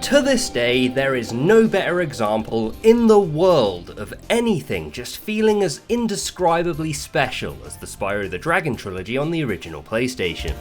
To this day, there is no better example in the world of anything just feeling as indescribably special as the Spyro the Dragon trilogy on the original PlayStation.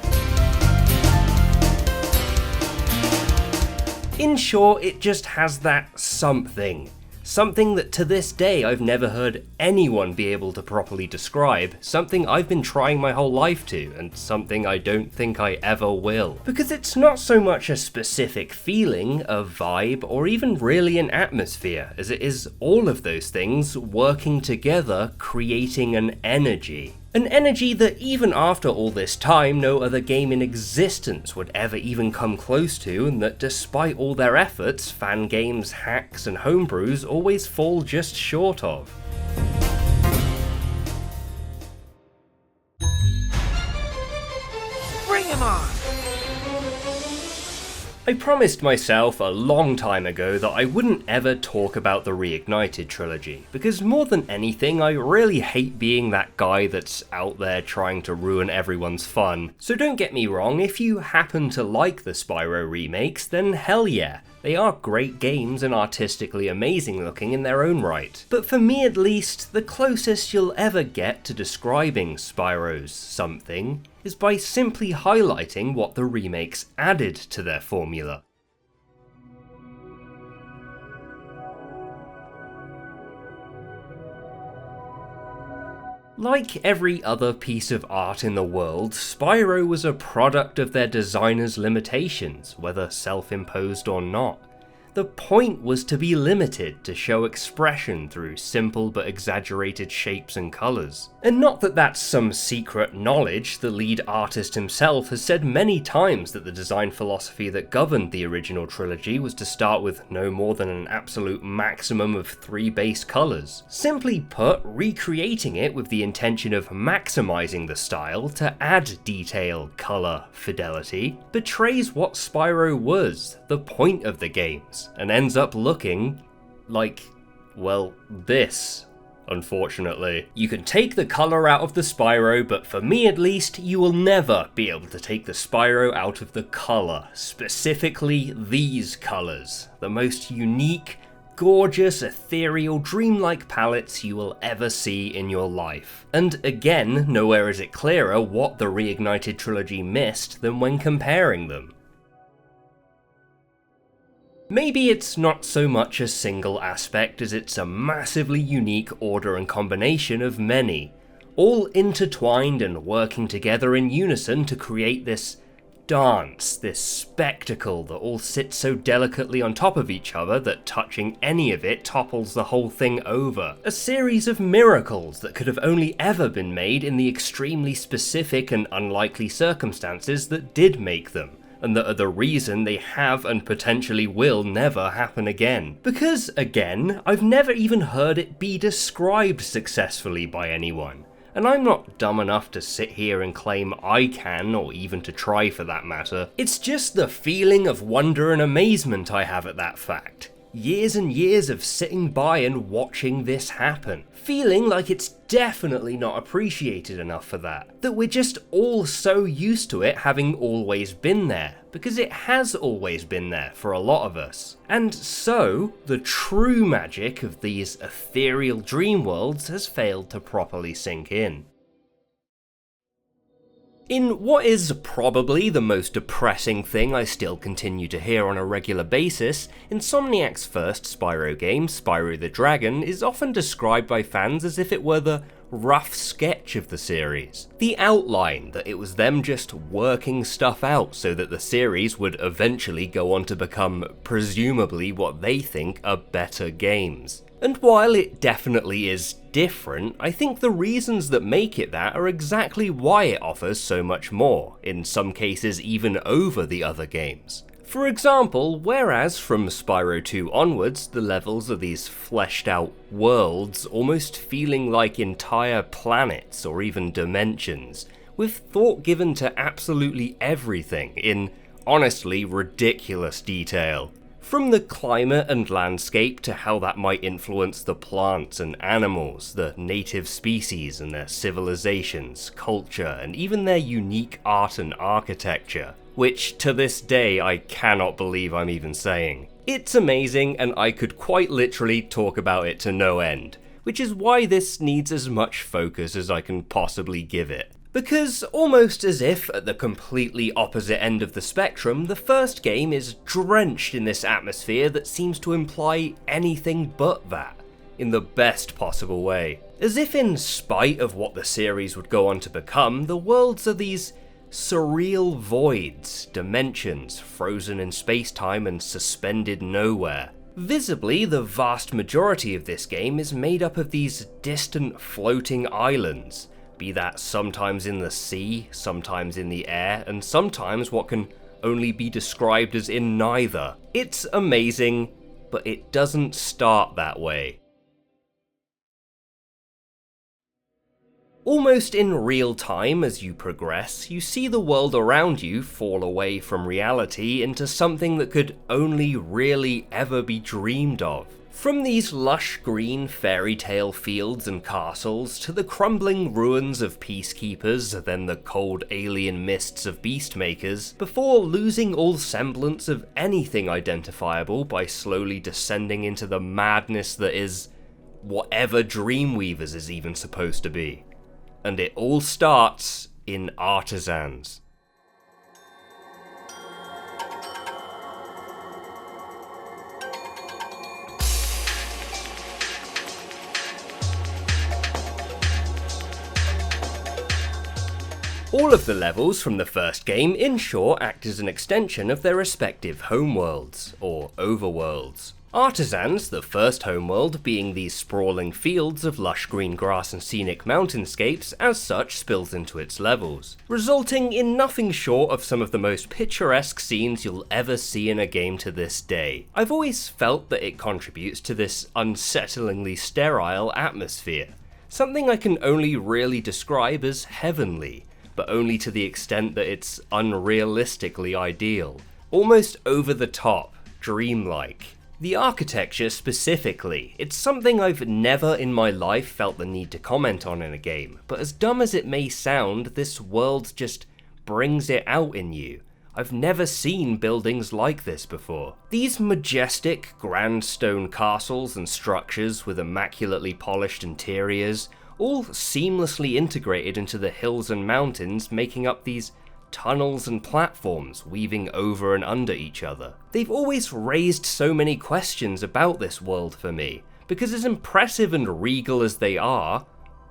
In short, it just has that something. Something that to this day I've never heard anyone be able to properly describe, something I've been trying my whole life to, and something I don't think I ever will. Because it's not so much a specific feeling, a vibe, or even really an atmosphere, as it is all of those things working together, creating an energy. An energy that even after all this time, no other game in existence would ever even come close to, and that despite all their efforts, fan games, hacks, and homebrews always fall just short of. Bring him on! I promised myself a long time ago that I wouldn't ever talk about the Reignited trilogy, because more than anything I really hate being that guy that's out there trying to ruin everyone's fun. So don't get me wrong, if you happen to like the Spyro remakes, then hell yeah. They are great games and artistically amazing looking in their own right. But for me at least, the closest you'll ever get to describing Spyro's something is by simply highlighting what the remakes added to their formula. Like every other piece of art in the world, Spyro was a product of their designers' limitations, whether self-imposed or not. The point was to be limited, to show expression through simple but exaggerated shapes and colours. And not that that's some secret knowledge, the lead artist himself has said many times that the design philosophy that governed the original trilogy was to start with no more than an absolute maximum of 3 base colours. Simply put, recreating it with the intention of maximising the style to add detail, colour, fidelity, betrays what Spyro was, the point of the games, and ends up looking like, well, this. Unfortunately. You can take the colour out of the Spyro, but for me at least, you will never be able to take the Spyro out of the colour. Specifically, these colours. The most unique, gorgeous, ethereal, dreamlike palettes you will ever see in your life. And again, nowhere is it clearer what the Reignited trilogy missed than when comparing them. Maybe it's not so much a single aspect as it's a massively unique order and combination of many, all intertwined and working together in unison to create this dance, this spectacle that all sits so delicately on top of each other that touching any of it topples the whole thing over. A series of miracles that could have only ever been made in the extremely specific and unlikely circumstances that did make them, and that are the reason they have and potentially will never happen again. Because, again, I've never even heard it be described successfully by anyone, and I'm not dumb enough to sit here and claim I can, or even to try for that matter. It's just the feeling of wonder and amazement I have at that fact. Years and years of sitting by and watching this happen. Feeling like it's definitely not appreciated enough for that. That we're just all so used to it having always been there. Because it has always been there for a lot of us. And so, the true magic of these ethereal dream worlds has failed to properly sink in. In what is probably the most depressing thing I still continue to hear on a regular basis, Insomniac's first Spyro game, Spyro the Dragon, is often described by fans as if it were the rough sketch of the series. The outline, that it was them just working stuff out so that the series would eventually go on to become, presumably, what they think are better games. And while it definitely is different, I think the reasons that make it that are exactly why it offers so much more, in some cases even over the other games. For example, whereas from Spyro 2 onwards, the levels are these fleshed out worlds, almost feeling like entire planets or even dimensions, with thought given to absolutely everything in, honestly, ridiculous detail. From the climate and landscape to how that might influence the plants and animals, the native species and their civilizations, culture, and even their unique art and architecture. which to this day I cannot believe I'm even saying. It's amazing, and I could quite literally talk about it to no end, which is why this needs as much focus as I can possibly give it. Because almost as if at the completely opposite end of the spectrum, the first game is drenched in this atmosphere that seems to imply anything but that, in the best possible way. As if in spite of what the series would go on to become, the worlds are these surreal voids, dimensions, frozen in space-time and suspended nowhere. Visibly, the vast majority of this game is made up of these distant floating islands, be that sometimes in the sea, sometimes in the air, and sometimes what can only be described as in neither. It's amazing, but it doesn't start that way. Almost in real time as you progress, you see the world around you fall away from reality into something that could only really ever be dreamed of. From these lush green fairy tale fields and castles, to the crumbling ruins of Peacekeepers, then the cold alien mists of Beastmakers, before losing all semblance of anything identifiable by slowly descending into the madness that is whatever Dreamweavers is even supposed to be. And it all starts in Artisans. All of the levels from the first game, in short, act as an extension of their respective homeworlds, or overworlds. Artisans, the first homeworld, being these sprawling fields of lush green grass and scenic mountainscapes, as such spills into its levels, resulting in nothing short of some of the most picturesque scenes you'll ever see in a game to this day. I've always felt that it contributes to this unsettlingly sterile atmosphere, something I can only really describe as heavenly, but only to the extent that it's unrealistically ideal, almost over the top, dreamlike. The architecture specifically, it's something I've never in my life felt the need to comment on in a game, but as dumb as it may sound, this world just brings it out in you. I've never seen buildings like this before. These majestic, grand stone castles and structures with immaculately polished interiors, all seamlessly integrated into the hills and mountains, making up these tunnels and platforms weaving over and under each other. They've always raised so many questions about this world for me, because as impressive and regal as they are,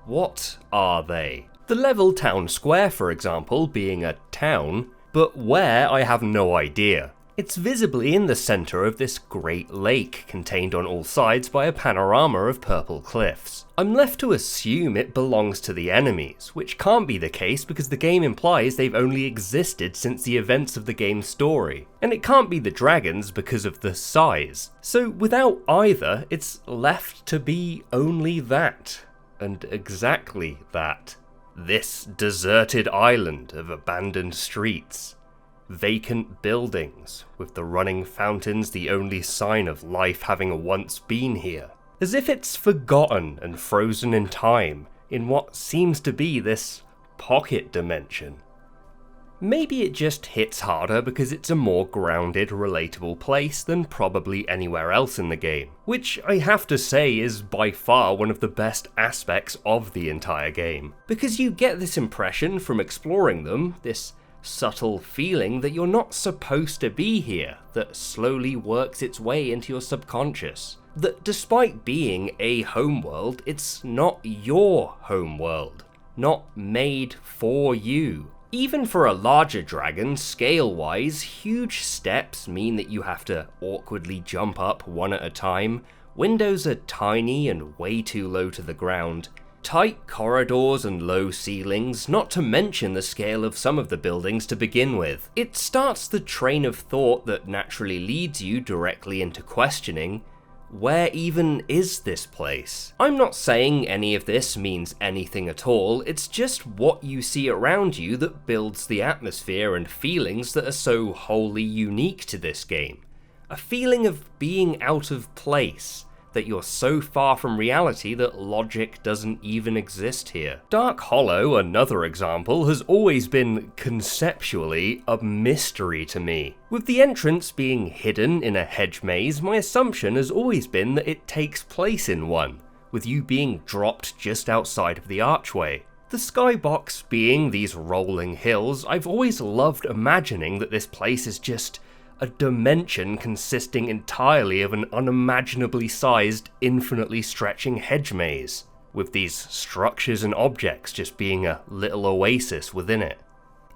what are they? The level town square, for example, being a town, but where I have no idea. It's visibly in the centre of this great lake, contained on all sides by a panorama of purple cliffs. I'm left to assume it belongs to the enemies, which can't be the case because the game implies they've only existed since the events of the game's story. And it can't be the dragons because of the size. So without either, it's left to be only that. And exactly that. This deserted island of abandoned streets. Vacant buildings, with the running fountains the only sign of life having once been here. As if it's forgotten and frozen in time, in what seems to be this pocket dimension. Maybe it just hits harder because it's a more grounded, relatable place than probably anywhere else in the game, which I have to say is by far one of the best aspects of the entire game. Because you get this impression from exploring them, this subtle feeling that you're not supposed to be here, that slowly works its way into your subconscious. That despite being a homeworld, it's not your homeworld, not made for you. Even for a larger dragon, scale-wise, huge steps mean that you have to awkwardly jump up one at a time, windows are tiny and way too low to the ground, tight corridors and low ceilings, not to mention the scale of some of the buildings to begin with. It starts the train of thought that naturally leads you directly into questioning, where even is this place? I'm not saying any of this means anything at all, it's just what you see around you that builds the atmosphere and feelings that are so wholly unique to this game. A feeling of being out of place, that you're so far from reality that logic doesn't even exist here. Dark Hollow, another example, has always been conceptually a mystery to me. With the entrance being hidden in a hedge maze, my assumption has always been that it takes place in one, with you being dropped just outside of the archway. The skybox being these rolling hills, I've always loved imagining that this place is just a dimension consisting entirely of an unimaginably sized, infinitely stretching hedge maze, with these structures and objects just being a little oasis within it.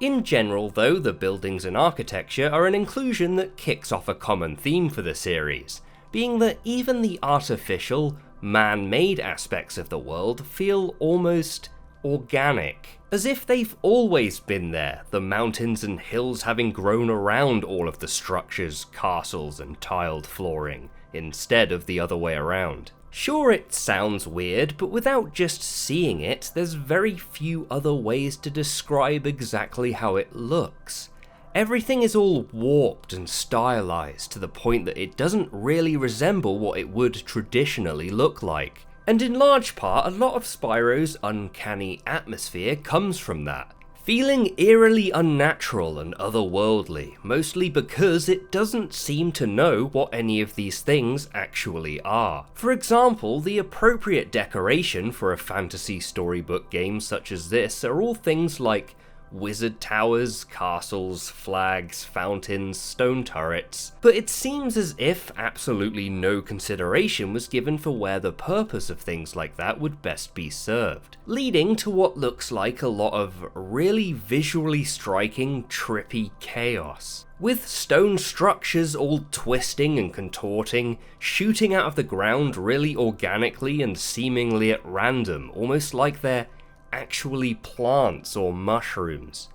In general though, the buildings and architecture are an inclusion that kicks off a common theme for the series, being that even the artificial, man-made aspects of the world feel almost organic, as if they've always been there, the mountains and hills having grown around all of the structures, castles and tiled flooring, instead of the other way around. Sure, it sounds weird, but without just seeing it, there's very few other ways to describe exactly how it looks. Everything is all warped and stylized to the point that it doesn't really resemble what it would traditionally look like. And in large part, a lot of Spyro's uncanny atmosphere comes from that. Feeling eerily unnatural and otherworldly, mostly because it doesn't seem to know what any of these things actually are. For example, the appropriate decoration for a fantasy storybook game such as this are all things like wizard towers, castles, flags, fountains, stone turrets, but it seems as if absolutely no consideration was given for where the purpose of things like that would best be served, leading to what looks like a lot of really visually striking, trippy chaos. With stone structures all twisting and contorting, shooting out of the ground really organically and seemingly at random, almost like they're actually plants or mushrooms.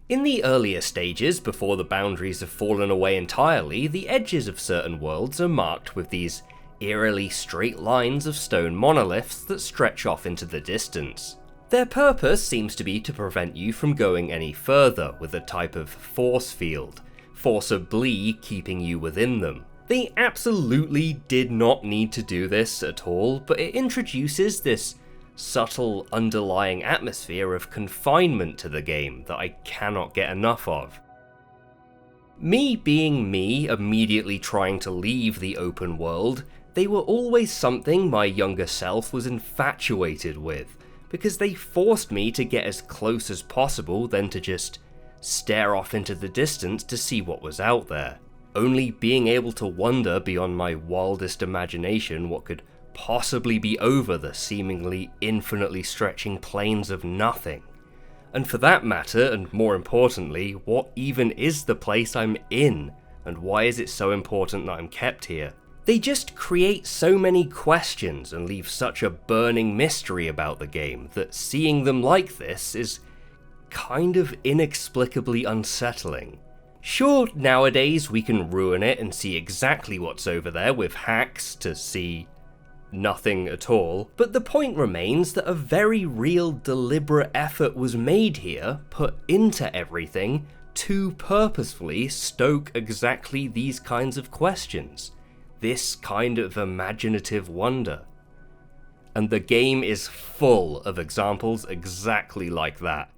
In the earlier stages, before the boundaries have fallen away entirely, the edges of certain worlds are marked with these eerily straight lines of stone monoliths that stretch off into the distance. Their purpose seems to be to prevent you from going any further with a type of force field, forcibly keeping you within them. They absolutely did not need to do this at all, but it introduces this subtle underlying atmosphere of confinement to the game that I cannot get enough of. Me being me, immediately trying to leave the open world, they were always something my younger self was infatuated with, because they forced me to get as close as possible than to just stare off into the distance to see what was out there. Only being able to wonder beyond my wildest imagination what could possibly be over the seemingly infinitely stretching plains of nothing. And for that matter, and more importantly, what even is the place I'm in, and why is it so important that I'm kept here? They just create so many questions and leave such a burning mystery about the game that seeing them like this is kind of inexplicably unsettling. Sure, nowadays we can ruin it and see exactly what's over there with hacks to see nothing at all, but the point remains that a very real deliberate effort was made here, put into everything, to purposefully stoke exactly these kinds of questions, this kind of imaginative wonder. And the game is full of examples exactly like that.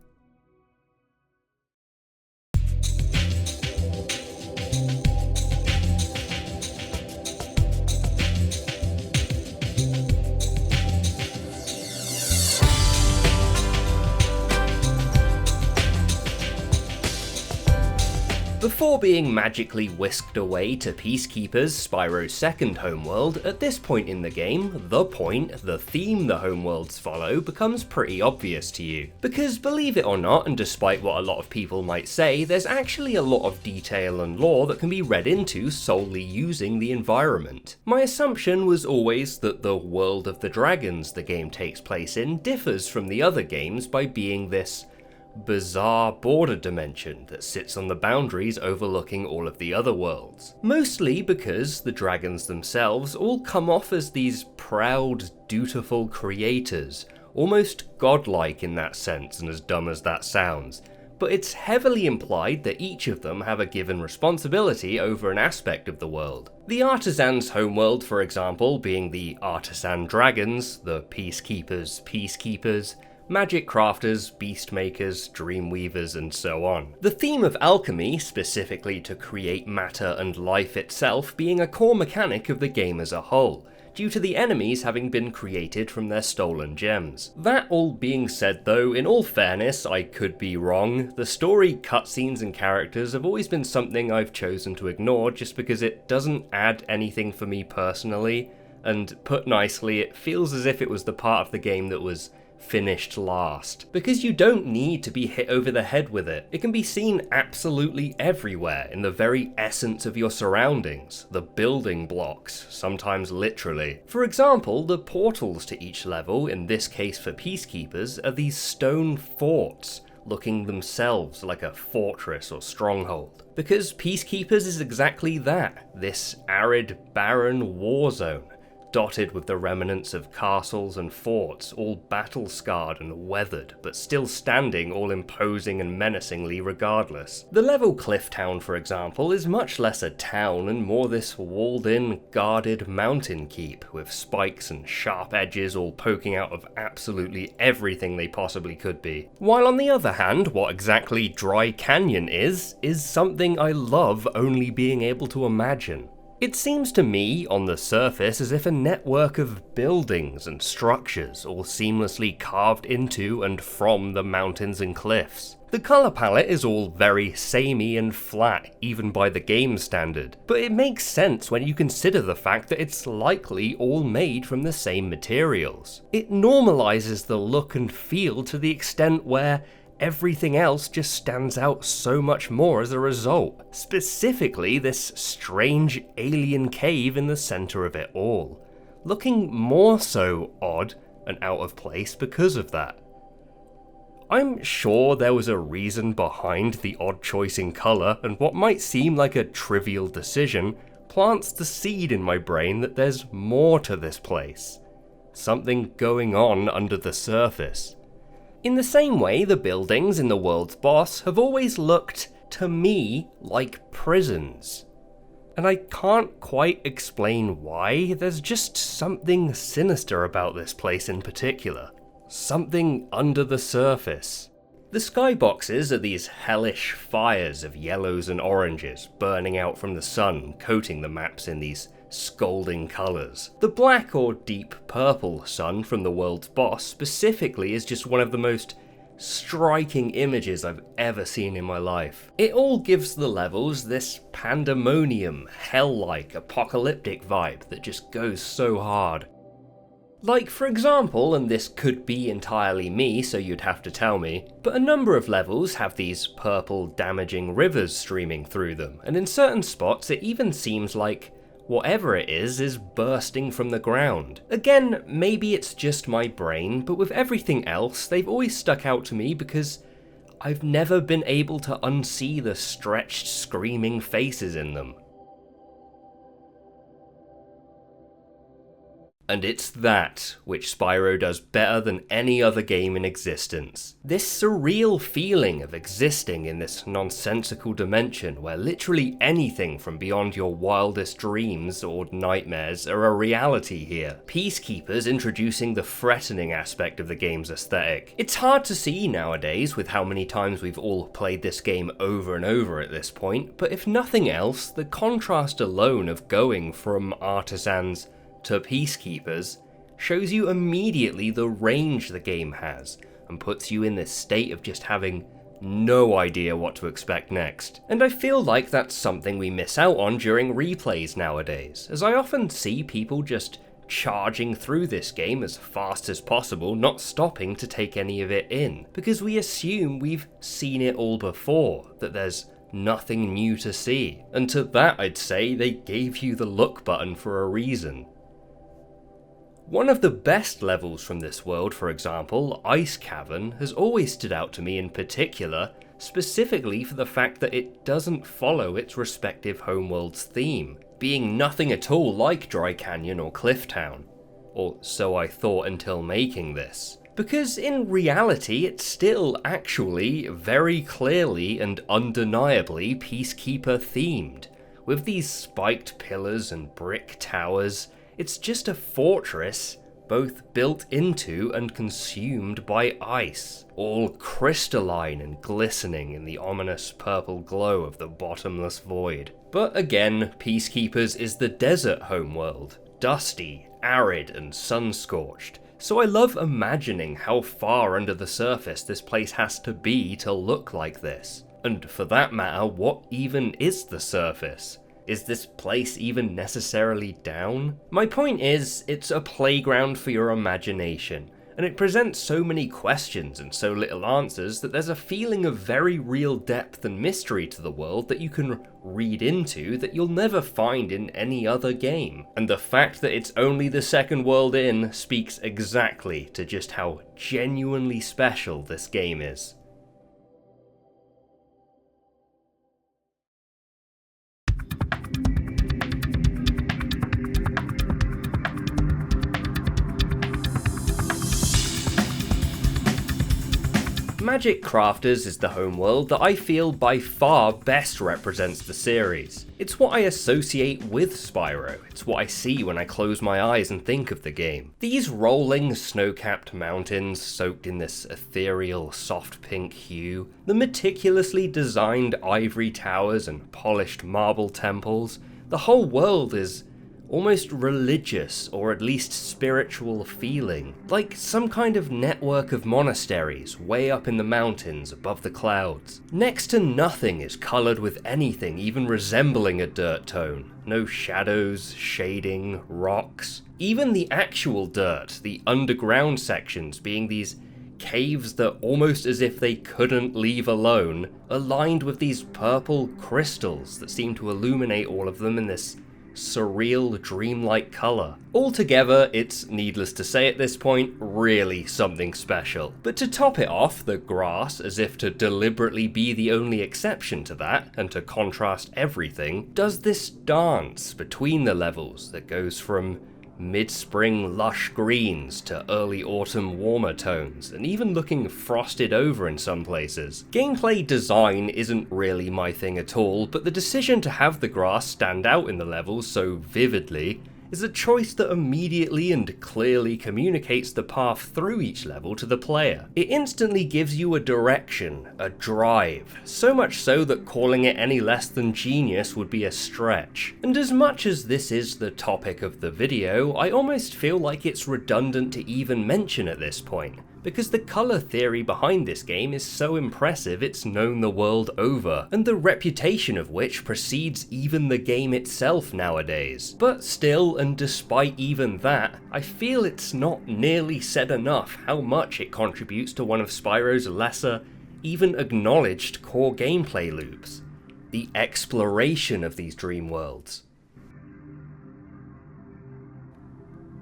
Before being magically whisked away to Peacekeepers, Spyro's second homeworld, at this point in the game, the theme the homeworlds follow becomes pretty obvious to you. Because believe it or not, and despite what a lot of people might say, there's actually a lot of detail and lore that can be read into solely using the environment. My assumption was always that the world of the dragons the game takes place in differs from the other games by being this bizarre border dimension that sits on the boundaries overlooking all of the other worlds. Mostly because the dragons themselves all come off as these proud, dutiful creators, almost godlike in that sense, and as dumb as that sounds, but it's heavily implied that each of them have a given responsibility over an aspect of the world. The Artisans' homeworld, for example, being the Artisan Dragons, the Peacekeepers, magic crafters, beast makers, dream weavers, and so on. The theme of alchemy, specifically to create matter and life itself, being a core mechanic of the game as a whole, due to the enemies having been created from their stolen gems. That all being said though, in all fairness, I could be wrong. The story, cutscenes, and characters have always been something I've chosen to ignore just because it doesn't add anything for me personally, and put nicely, it feels as if it was the part of the game that was finished last. Because you don't need to be hit over the head with it. It can be seen absolutely everywhere in the very essence of your surroundings, the building blocks, sometimes literally. For example, the portals to each level, in this case for Peacekeepers, are these stone forts, looking themselves like a fortress or stronghold. Because Peacekeepers is exactly that, this arid, barren war zone, dotted with the remnants of castles and forts, all battle-scarred and weathered, but still standing all imposing and menacingly regardless. The level Cliff Town, for example, is much less a town and more this walled-in, guarded mountain keep, with spikes and sharp edges all poking out of absolutely everything they possibly could be. While on the other hand, what exactly Dry Canyon is something I love only being able to imagine. It seems to me, on the surface, as if a network of buildings and structures all seamlessly carved into and from the mountains and cliffs. The colour palette is all very samey and flat, even by the game standard, but it makes sense when you consider the fact that it's likely all made from the same materials. It normalises the look and feel to the extent where everything else just stands out so much more as a result. Specifically, this strange alien cave in the centre of it all, looking more so odd and out of place because of that. I'm sure there was a reason behind the odd choice in colour, and what might seem like a trivial decision plants the seed in my brain that there's more to this place. Something going on under the surface. In the same way, the buildings in the world's boss have always looked, to me, like prisons. And I can't quite explain why, there's just something sinister about this place in particular. Something under the surface. The skyboxes are these hellish fires of yellows and oranges burning out from the sun, coating the maps in these scalding colours. The black or deep purple sun from the world's boss specifically is just one of the most striking images I've ever seen in my life. It all gives the levels this pandemonium, hell-like, apocalyptic vibe that just goes so hard. Like, for example, and this could be entirely me, so you'd have to tell me, but a number of levels have these purple, damaging rivers streaming through them, and in certain spots it even seems like whatever it is bursting from the ground. Again, maybe it's just my brain, but with everything else, they've always stuck out to me because I've never been able to unsee the stretched, screaming faces in them. And it's that which Spyro does better than any other game in existence. This surreal feeling of existing in this nonsensical dimension where literally anything from beyond your wildest dreams or nightmares are a reality here. Peacekeepers introducing the threatening aspect of the game's aesthetic. It's hard to see nowadays with how many times we've all played this game over and over at this point, but if nothing else, the contrast alone of going from Artisans to Peacekeepers shows you immediately the range the game has and puts you in this state of just having no idea what to expect next. And I feel like that's something we miss out on during replays nowadays, as I often see people just charging through this game as fast as possible, not stopping to take any of it in, because we assume we've seen it all before, that there's nothing new to see. And to that I'd say they gave you the look button for a reason. One of the best levels from this world, for example, Ice Cavern, has always stood out to me in particular, specifically for the fact that it doesn't follow its respective homeworld's theme, being nothing at all like Dry Canyon or Cliff Town. Or so I thought until making this. Because in reality it's still actually very clearly and undeniably Peacekeeper themed. With these spiked pillars and brick towers, it's just a fortress both built into and consumed by ice, all crystalline and glistening in the ominous purple glow of the bottomless void. But again, Peacekeepers is the desert homeworld, dusty, arid and sun-scorched, so I love imagining how far under the surface this place has to be to look like this. And for that matter, what even is the surface? Is this place even necessarily down? My point is, it's a playground for your imagination, and it presents so many questions and so little answers that there's a feeling of very real depth and mystery to the world that you can read into that you'll never find in any other game. And the fact that it's only the second world in speaks exactly to just how genuinely special this game is. Magic Crafters is the homeworld that I feel by far best represents the series. It's what I associate with Spyro, it's what I see when I close my eyes and think of the game. These rolling, snow-capped mountains soaked in this ethereal, soft pink hue, the meticulously designed ivory towers and polished marble temples, the whole world is almost religious, or at least spiritual feeling, like some kind of network of monasteries way up in the mountains above the clouds. Next to nothing is coloured with anything even resembling a dirt tone. No shadows, shading, rocks. Even the actual dirt, the underground sections being these caves that almost as if they couldn't leave alone, are lined with these purple crystals that seem to illuminate all of them in this surreal, dreamlike colour. Altogether, it's needless to say at this point, really something special. But to top it off, the grass, as if to deliberately be the only exception to that, and to contrast everything, does this dance between the levels that goes from mid-spring lush greens to early autumn warmer tones, and even looking frosted over in some places. Gameplay design isn't really my thing at all, but the decision to have the grass stand out in the levels so vividly is a choice that immediately and clearly communicates the path through each level to the player. It instantly gives you a direction, a drive, so much so that calling it any less than genius would be a stretch. And as much as this is the topic of the video, I almost feel like it's redundant to even mention at this point, because the colour theory behind this game is so impressive it's known the world over, and the reputation of which precedes even the game itself nowadays. But still, and despite even that, I feel it's not nearly said enough how much it contributes to one of Spyro's lesser, even acknowledged core gameplay loops: the exploration of these dream worlds.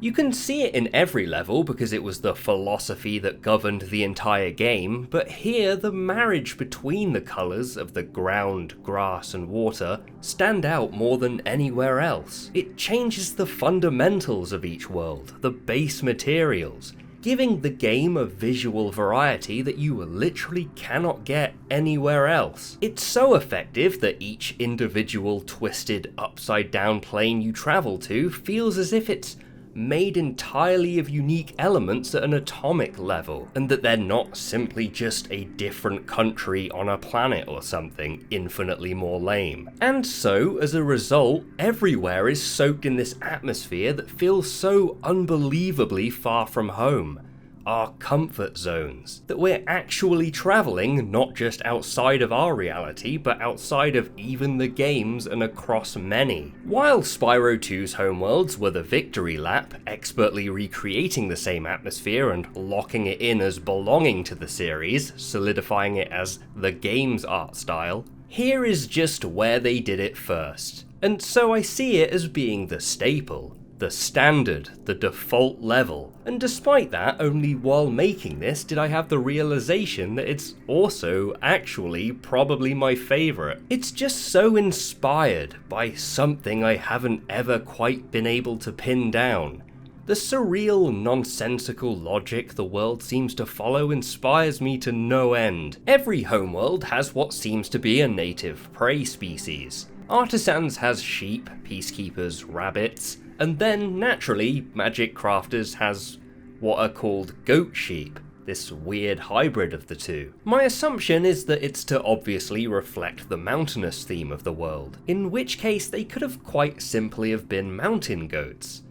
You can see it in every level because it was the philosophy that governed the entire game, but here the marriage between the colours of the ground, grass and water stand out more than anywhere else. It changes the fundamentals of each world, the base materials, giving the game a visual variety that you literally cannot get anywhere else. It's so effective that each individual twisted upside down plane you travel to feels as if it's made entirely of unique elements at an atomic level, and that they're not simply just a different country on a planet or something infinitely more lame. And so, as a result, everywhere is soaked in this atmosphere that feels so unbelievably far from home. Our comfort zones, that we're actually travelling not just outside of our reality, but outside of even the games and across many. While Spyro 2's homeworlds were the victory lap, expertly recreating the same atmosphere and locking it in as belonging to the series, solidifying it as the game's art style, here is just where they did it first. And so I see it as being the staple, the standard, the default level. And despite that, only while making this did I have the realization that it's also actually probably my favourite. It's just so inspired by something I haven't ever quite been able to pin down. The surreal, nonsensical logic the world seems to follow inspires me to no end. Every homeworld has what seems to be a native prey species. Artisans has sheep, Peacekeepers rabbits, and then, naturally, Magic Crafters has what are called goat sheep, this weird hybrid of the two. My assumption is that it's to obviously reflect the mountainous theme of the world, in which case they could have quite simply have been mountain goats.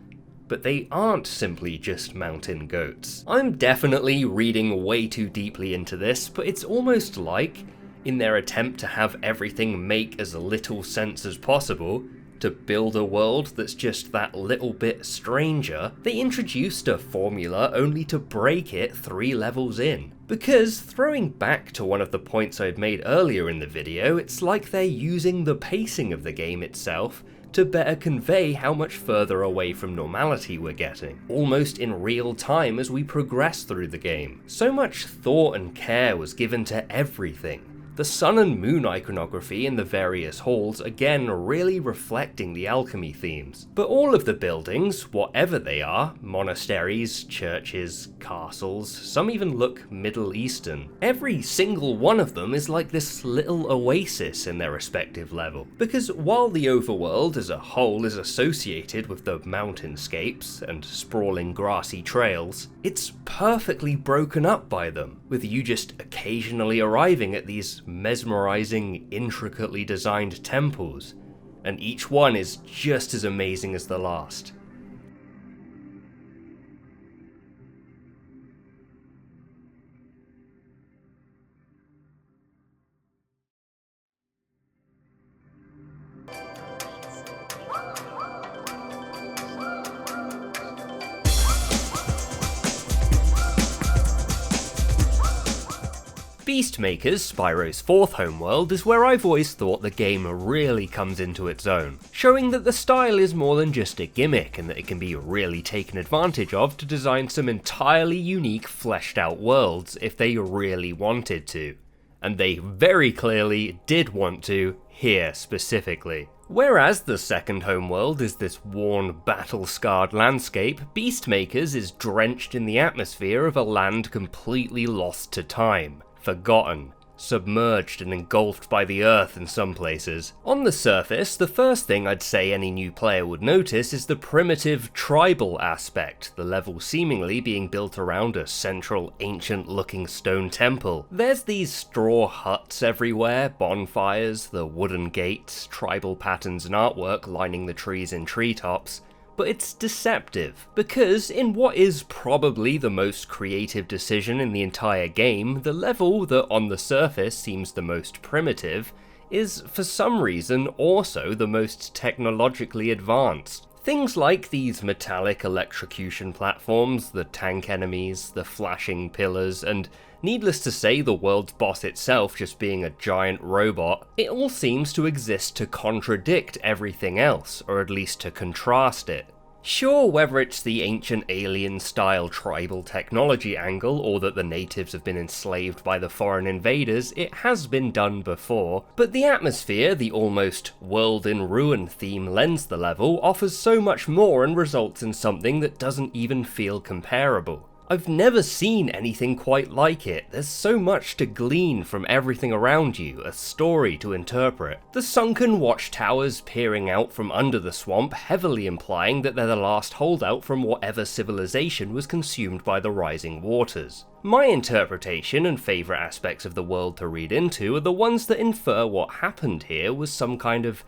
But they aren't simply just mountain goats. I'm definitely reading way too deeply into this, but it's almost like, in their attempt to have everything make as little sense as possible, to build a world that's just that little bit stranger, they introduced a formula only to break it 3 levels in. Because, throwing back to one of the points I'd made earlier in the video, it's like they're using the pacing of the game itself to better convey how much further away from normality we're getting, almost in real time as we progress through the game. So much thought and care was given to everything. The sun and moon iconography in the various halls again really reflecting the alchemy themes. But all of the buildings, whatever they are, monasteries, churches, castles, some even look Middle Eastern. Every single one of them is like this little oasis in their respective level. Because while the overworld as a whole is associated with the mountainscapes and sprawling grassy trails, it's perfectly broken up by them, with you just occasionally arriving at these mesmerizing, intricately designed temples, and each one is just as amazing as the last. Beastmakers, Spyro's 4th homeworld, is where I've always thought the game really comes into its own, showing that the style is more than just a gimmick and that it can be really taken advantage of to design some entirely unique, fleshed out worlds if they really wanted to. And they very clearly did want to, here specifically. Whereas the 2nd homeworld is this worn, battle-scarred landscape, Beastmakers is drenched in the atmosphere of a land completely lost to time. Forgotten, submerged and engulfed by the earth in some places. On the surface, the first thing I'd say any new player would notice is the primitive tribal aspect, the level seemingly being built around a central ancient-looking stone temple. There's these straw huts everywhere, bonfires, the wooden gates, tribal patterns and artwork lining the trees and treetops. But it's deceptive, because in what is probably the most creative decision in the entire game, the level that on the surface seems the most primitive is for some reason also the most technologically advanced. Things like these metallic electrocution platforms, the tank enemies, the flashing pillars, and needless to say the world's boss itself just being a giant robot, it all seems to exist to contradict everything else, or at least to contrast it. Sure, whether it's the ancient alien-style tribal technology angle, or that the natives have been enslaved by the foreign invaders, it has been done before, but the atmosphere the almost world-in-ruin theme lends the level offers so much more and results in something that doesn't even feel comparable. I've never seen anything quite like it. There's so much to glean from everything around you, a story to interpret. The sunken watchtowers peering out from under the swamp heavily implying that they're the last holdout from whatever civilization was consumed by the rising waters. My interpretation and favourite aspects of the world to read into are the ones that infer what happened here was some kind of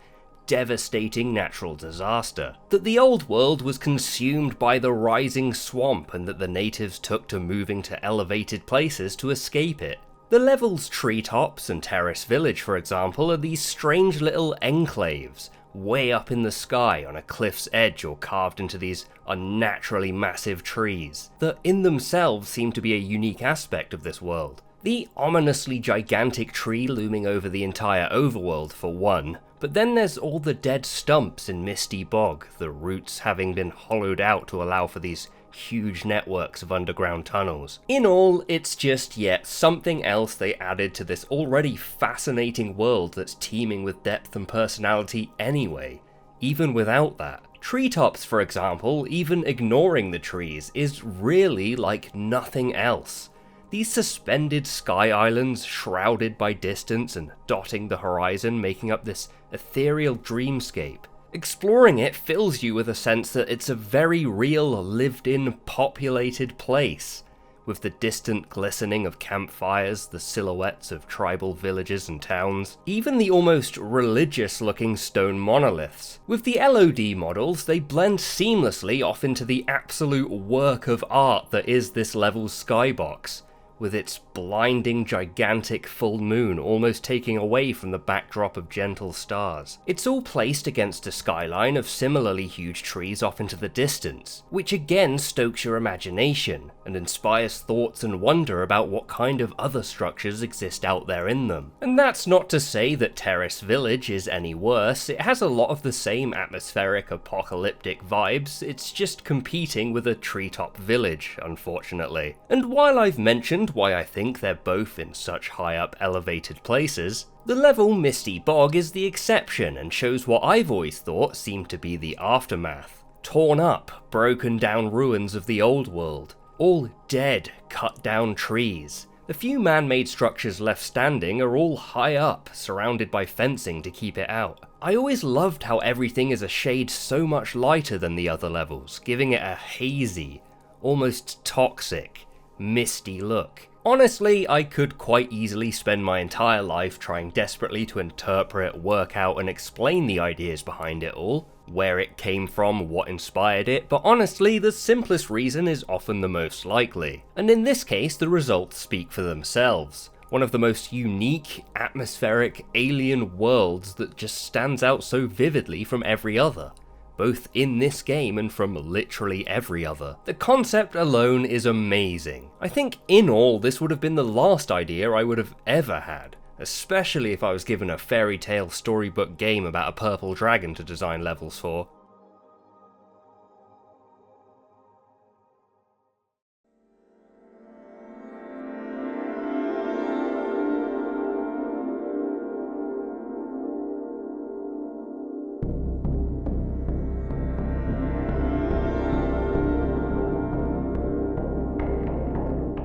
devastating natural disaster, that the old world was consumed by the rising swamp and that the natives took to moving to elevated places to escape it. The level's treetops and terrace village, for example, are these strange little enclaves, way up in the sky on a cliff's edge or carved into these unnaturally massive trees, that in themselves seem to be a unique aspect of this world. The ominously gigantic tree looming over the entire overworld for one, but then there's all the dead stumps in Misty Bog, the roots having been hollowed out to allow for these huge networks of underground tunnels. In all, it's just yet something else they added to this already fascinating world that's teeming with depth and personality anyway, even without that. Treetops, for example, even ignoring the trees, is really like nothing else. These suspended sky islands, shrouded by distance and dotting the horizon, making up this ethereal dreamscape. Exploring it fills you with a sense that it's a very real, lived-in, populated place, with the distant glistening of campfires, the silhouettes of tribal villages and towns, even the almost religious-looking stone monoliths. With the LOD models, they blend seamlessly off into the absolute work of art that is this level's skybox, with its blinding, gigantic full moon almost taking away from the backdrop of gentle stars. It's all placed against a skyline of similarly huge trees off into the distance, which again stokes your imagination and inspires thoughts and wonder about what kind of other structures exist out there in them. And that's not to say that Terrace Village is any worse. It has a lot of the same atmospheric, apocalyptic vibes, it's just competing with a treetop village, unfortunately. And while I've mentioned why I think they're both in such high up elevated places, the level Misty Bog is the exception and shows what I've always thought seemed to be the aftermath. Torn up, broken down ruins of the old world, all dead, cut down trees. The few man-made structures left standing are all high up, surrounded by fencing to keep it out. I always loved how everything is a shade so much lighter than the other levels, giving it a hazy, almost toxic, misty look. Honestly, I could quite easily spend my entire life trying desperately to interpret, work out and explain the ideas behind it all, where it came from, what inspired it, but honestly the simplest reason is often the most likely. And in this case the results speak for themselves. One of the most unique, atmospheric, alien worlds that just stands out so vividly from every other, both in this game and from literally every other. The concept alone is amazing. I think in all this would have been the last idea I would have ever had, especially if I was given a fairy tale storybook game about a purple dragon to design levels for.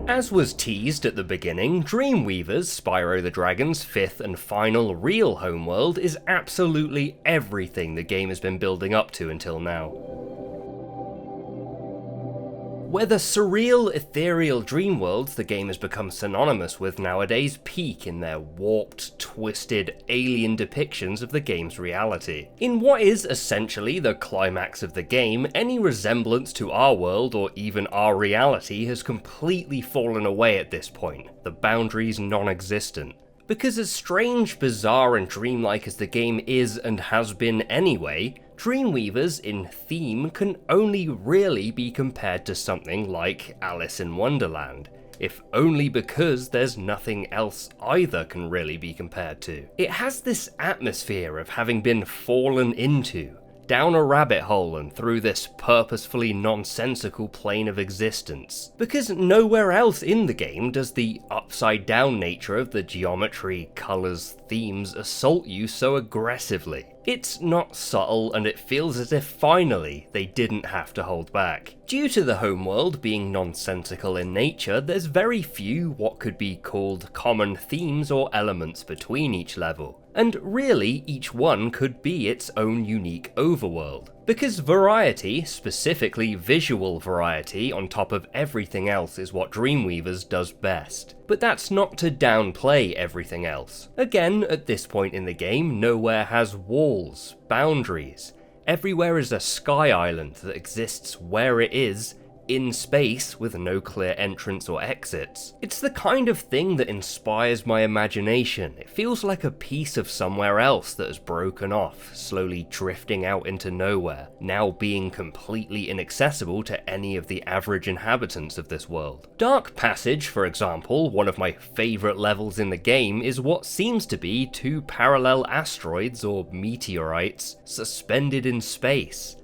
As was teased at the beginning, Dreamweaver's Spyro the Dragon's fifth and final real homeworld is absolutely everything the game has been building up to until now. Where the surreal, ethereal dreamworlds the game has become synonymous with nowadays peak in their warped, twisted, alien depictions of the game's reality. In what is essentially the climax of the game, any resemblance to our world or even our reality has completely fallen away at this point, the boundaries non-existent. Because as strange, bizarre and dreamlike as the game is and has been anyway, Dreamweavers in theme can only really be compared to something like Alice in Wonderland, if only because there's nothing else either can really be compared to. It has this atmosphere of having been fallen into, down a rabbit hole and through this purposefully nonsensical plane of existence. Because nowhere else in the game does the upside down nature of the geometry, colours, themes assault you so aggressively. It's not subtle and it feels as if finally they didn't have to hold back. Due to the homeworld being nonsensical in nature, there's very few what could be called common themes or elements between each level. And really, each one could be its own unique overworld. Because variety, specifically visual variety, on top of everything else is what Dreamweavers does best. But that's not to downplay everything else. Again, at this point in the game, nowhere has walls, boundaries. Everywhere is a sky island that exists where it is, in space with no clear entrance or exits. It's the kind of thing that inspires my imagination. It feels like a piece of somewhere else that has broken off, slowly drifting out into nowhere, now being completely inaccessible to any of the average inhabitants of this world. Dark Passage, for example, one of my favourite levels in the game, is what seems to be two parallel asteroids or meteorites suspended in space,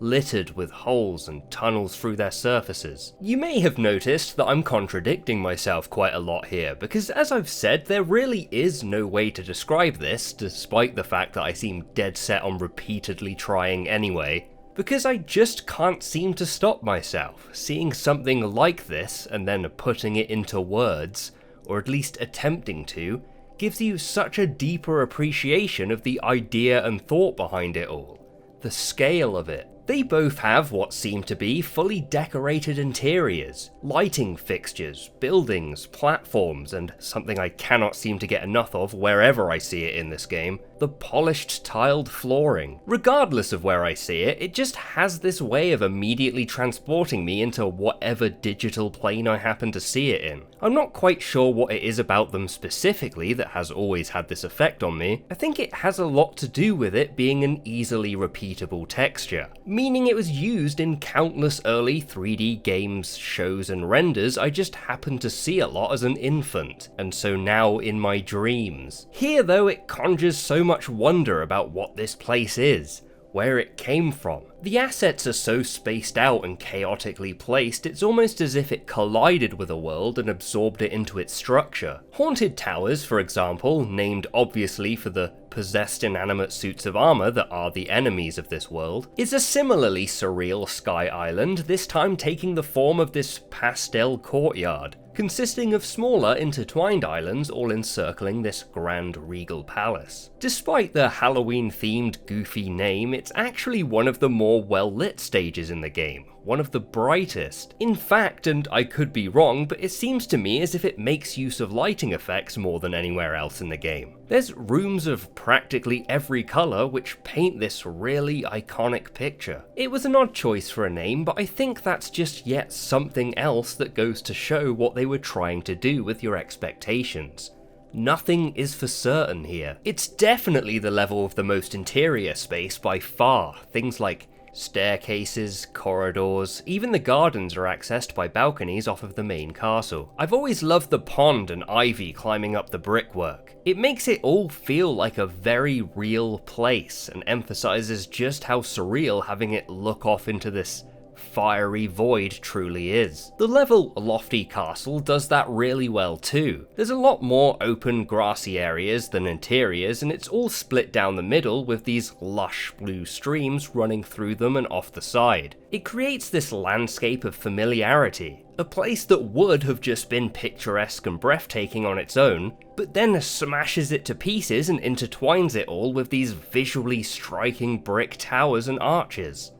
littered with holes and tunnels through their surfaces. You may have noticed that I'm contradicting myself quite a lot here, because as I've said, there really is no way to describe this, despite the fact that I seem dead set on repeatedly trying anyway. because I just can't seem to stop myself. Seeing something like this and then putting it into words, or at least attempting to, gives you such a deeper appreciation of the idea and thought behind it all. The scale of it. They both have what seem to be fully decorated interiors, lighting fixtures, buildings, platforms, and something I cannot seem to get enough of wherever I see it in this game, the polished tiled flooring. Regardless of where I see it, it just has this way of immediately transporting me into whatever digital plane I happen to see it in. I'm not quite sure what it is about them specifically that has always had this effect on me. I think it has a lot to do with it being an easily repeatable texture, meaning it was used in countless early 3D games, shows and renders I just happened to see a lot as an infant, and so now in my dreams. Here though, it conjures so much wonder about what this place is, where it came from. The assets are so spaced out and chaotically placed, it's almost as if it collided with a world and absorbed it into its structure. Haunted Towers, for example, named obviously for the possessed inanimate suits of armor that are the enemies of this world, is a similarly surreal sky island, this time taking the form of this pastel courtyard, consisting of smaller intertwined islands all encircling this grand regal palace. Despite the Halloween-themed goofy name, it's actually one of the more well-lit stages in the game, one of the brightest. In fact, and I could be wrong, but it seems to me as if it makes use of lighting effects more than anywhere else in the game. There's rooms of practically every colour which paint this really iconic picture. It was an odd choice for a name, but I think that's just yet something else that goes to show what they were trying to do with your expectations. Nothing is for certain here. It's definitely the level of the most interior space by far. Things like staircases, corridors, even the gardens are accessed by balconies off of the main castle. I've always loved the pond and ivy climbing up the brickwork. It makes it all feel like a very real place and emphasizes just how surreal having it look off into this fiery void truly is. The level Lofty Castle does that really well too. There's a lot more open grassy areas than interiors, and it's all split down the middle with these lush blue streams running through them and off the side. It creates this landscape of familiarity, a place that would have just been picturesque and breathtaking on its own, but then smashes it to pieces and intertwines it all with these visually striking brick towers and arches.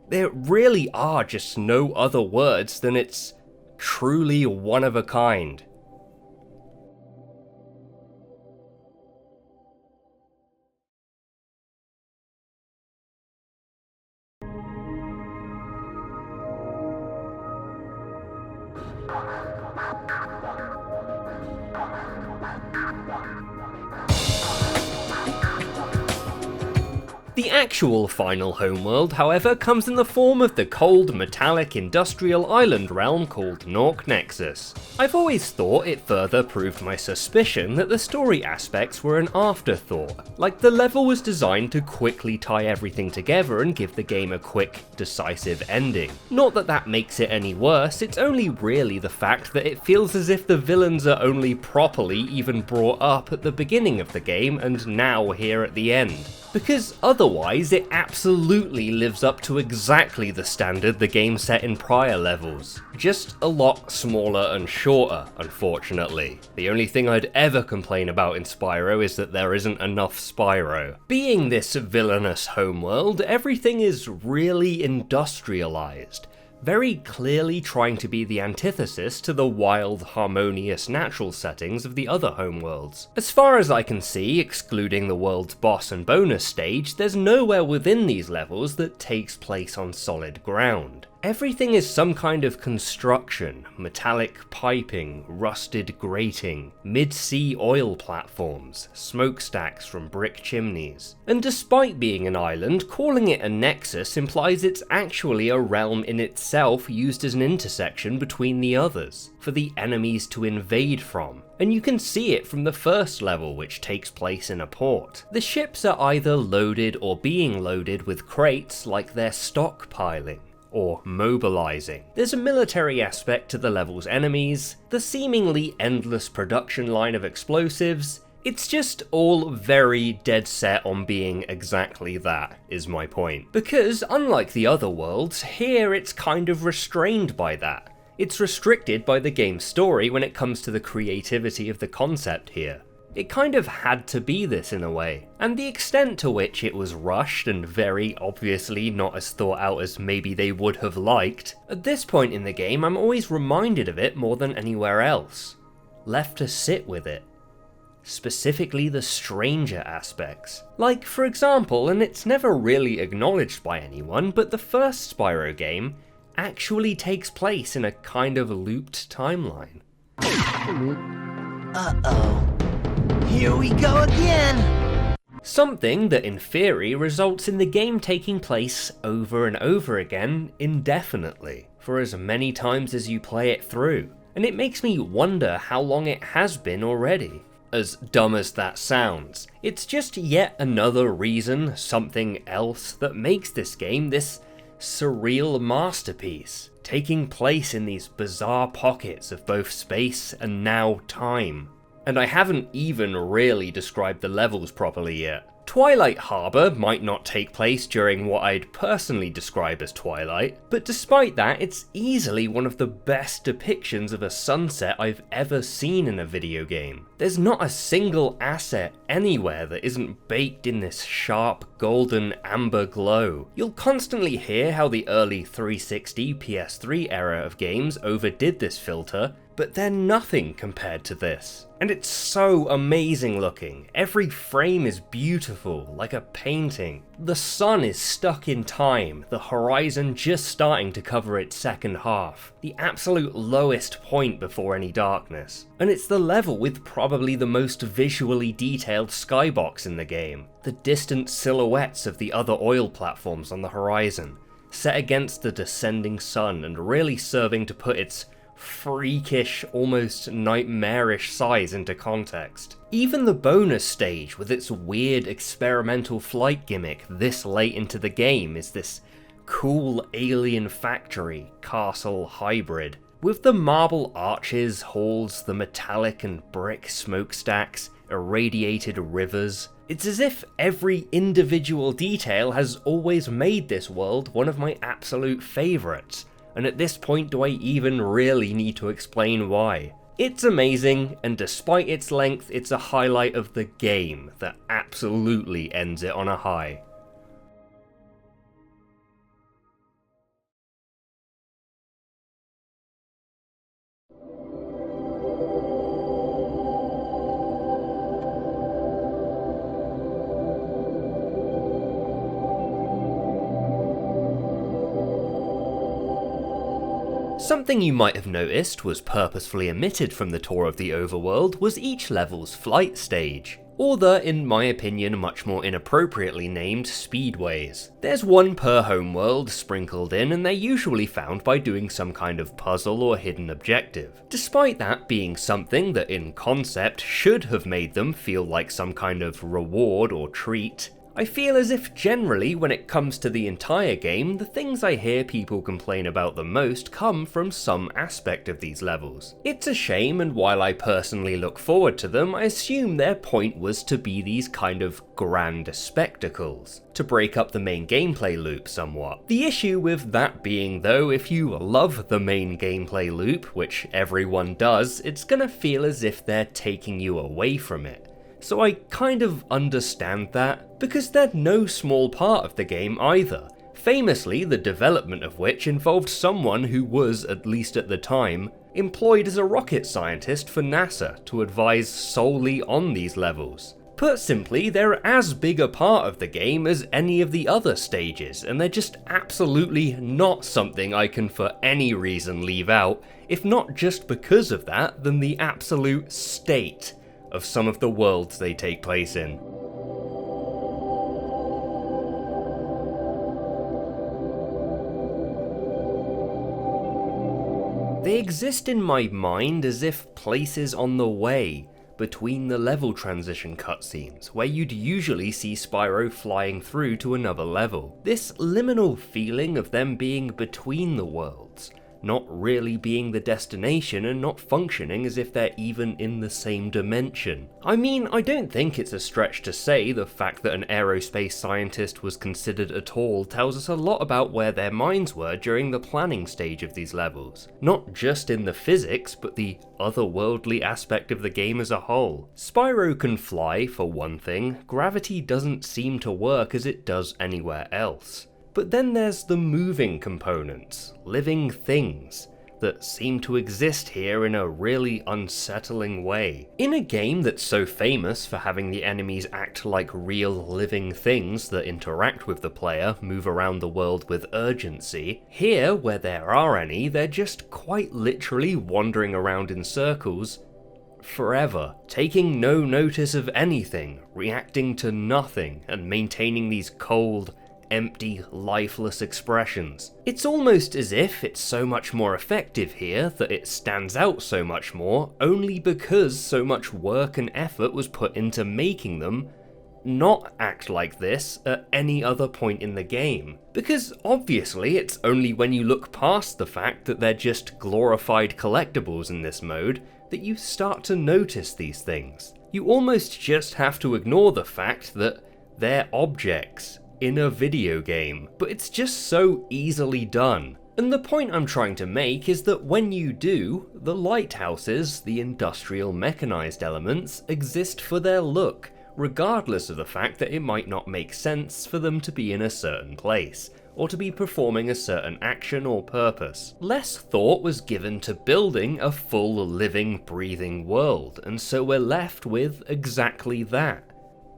There really are just no other words than it's truly one of a kind. The actual final homeworld, however, comes in the form of the cold, metallic, industrial island realm called Gnorc Gnexus. I've always thought it further proved my suspicion that the story aspects were an afterthought, like the level was designed to quickly tie everything together and give the game a quick, decisive ending. Not that that makes it any worse, it's only really the fact that it feels as if the villains are only properly even brought up at the beginning of the game and now here at the end. Because otherwise it absolutely lives up to exactly the standard the game set in prior levels. Just a lot smaller and shorter, unfortunately. The only thing I'd ever complain about in Spyro is that there isn't enough Spyro. Being this villainous homeworld, everything is really industrialized, very clearly trying to be the antithesis to the wild, harmonious natural settings of the other homeworlds. As far as I can see, excluding the world's boss and bonus stage, there's nowhere within these levels that takes place on solid ground. Everything is some kind of construction, metallic piping, rusted grating, mid-sea oil platforms, smokestacks from brick chimneys. And despite being an island, calling it a nexus implies it's actually a realm in itself used as an intersection between the others, for the enemies to invade from. And you can see it from the first level, which takes place in a port. The ships are either loaded or being loaded with crates like they're stockpiling, or mobilizing. There's a military aspect to the level's enemies, the seemingly endless production line of explosives, It's just all very dead set on being exactly that, is my point. Because unlike the other worlds, here it's kind of restrained by that. It's restricted by the game's story when it comes to the creativity of the concept here. It kind of had to be this in a way, and the extent to which it was rushed and very obviously not as thought out as maybe they would have liked, at this point in the game I'm always reminded of it more than anywhere else. Left to sit with it. Specifically the stranger aspects. Like, for example, and it's never really acknowledged by anyone, but the first Spyro game actually takes place in a kind of looped timeline. Uh-oh. Here we go again! Something that in theory results in the game taking place over and over again indefinitely, for as many times as you play it through, and it makes me wonder how long it has been already. As dumb as that sounds, it's just yet another reason, something else, that makes this game this surreal masterpiece, taking place in these bizarre pockets of both space and now time. And I haven't even really described the levels properly yet. Twilight Harbor might not take place during what I'd personally describe as Twilight, but despite that, it's easily one of the best depictions of a sunset I've ever seen in a video game. There's not a single asset anywhere that isn't baked in this sharp, golden, amber glow. You'll constantly hear how the early 360 PS3 era of games overdid this filter, but they're nothing compared to this. And it's so amazing looking. Every frame is beautiful, like a painting. The sun is stuck in time, the horizon just starting to cover its second half, the absolute lowest point before any darkness. And it's the level with probably the most visually detailed skybox in the game. The distant silhouettes of the other oil platforms on the horizon, set against the descending sun and really serving to put its freakish, almost nightmarish size into context. Even the bonus stage with its weird experimental flight gimmick this late into the game is this cool alien factory castle hybrid. With the marble arches, halls, the metallic and brick smokestacks, irradiated rivers, it's as if every individual detail has always made this world one of my absolute favourites. And at this point, do I even really need to explain why? It's amazing, and despite its length, it's a highlight of the game that absolutely ends it on a high. Something you might have noticed was purposefully omitted from the tour of the overworld was each level's flight stage, or the, in my opinion, much more inappropriately named speedways. There's one per homeworld sprinkled in, and they're usually found by doing some kind of puzzle or hidden objective. Despite that being something that in concept should have made them feel like some kind of reward or treat, I feel as if generally when it comes to the entire game, the things I hear people complain about the most come from some aspect of these levels. It's a shame, and while I personally look forward to them, I assume their point was to be these kind of grand spectacles, to break up the main gameplay loop somewhat. The issue with that being though, if you love the main gameplay loop, which everyone does, it's gonna feel as if they're taking you away from it. So I kind of understand that, because they're no small part of the game either, famously the development of which involved someone who was, at least at the time, employed as a rocket scientist for NASA to advise solely on these levels. Put simply, they're as big a part of the game as any of the other stages, and they're just absolutely not something I can for any reason leave out, if not just because of that, then the absolute state of some of the worlds they take place in. They exist in my mind as if places on the way between the level transition cutscenes, where you'd usually see Spyro flying through to another level. This liminal feeling of them being between the worlds, not really being the destination and not functioning as if they're even in the same dimension. I mean, I don't think it's a stretch to say the fact that an aerospace scientist was considered at all tells us a lot about where their minds were during the planning stage of these levels. Not just in the physics, but the otherworldly aspect of the game as a whole. Spyro can fly, for one thing. Gravity doesn't seem to work as it does anywhere else. But then there's the moving components, living things, that seem to exist here in a really unsettling way. In a game that's so famous for having the enemies act like real living things that interact with the player, move around the world with urgency, here, where there are any, they're just quite literally wandering around in circles forever, taking no notice of anything, reacting to nothing, and maintaining these cold, empty, lifeless expressions. It's almost as if it's so much more effective here that it stands out so much more only because so much work and effort was put into making them not act like this at any other point in the game. Because obviously it's only when you look past the fact that they're just glorified collectibles in this mode that you start to notice these things. You almost just have to ignore the fact that they're objects in a video game, but it's just so easily done. And the point I'm trying to make is that when you do, the lighthouses, the industrial mechanized elements, exist for their look, regardless of the fact that it might not make sense for them to be in a certain place, or to be performing a certain action or purpose. Less thought was given to building a full living, breathing world, and so we're left with exactly that.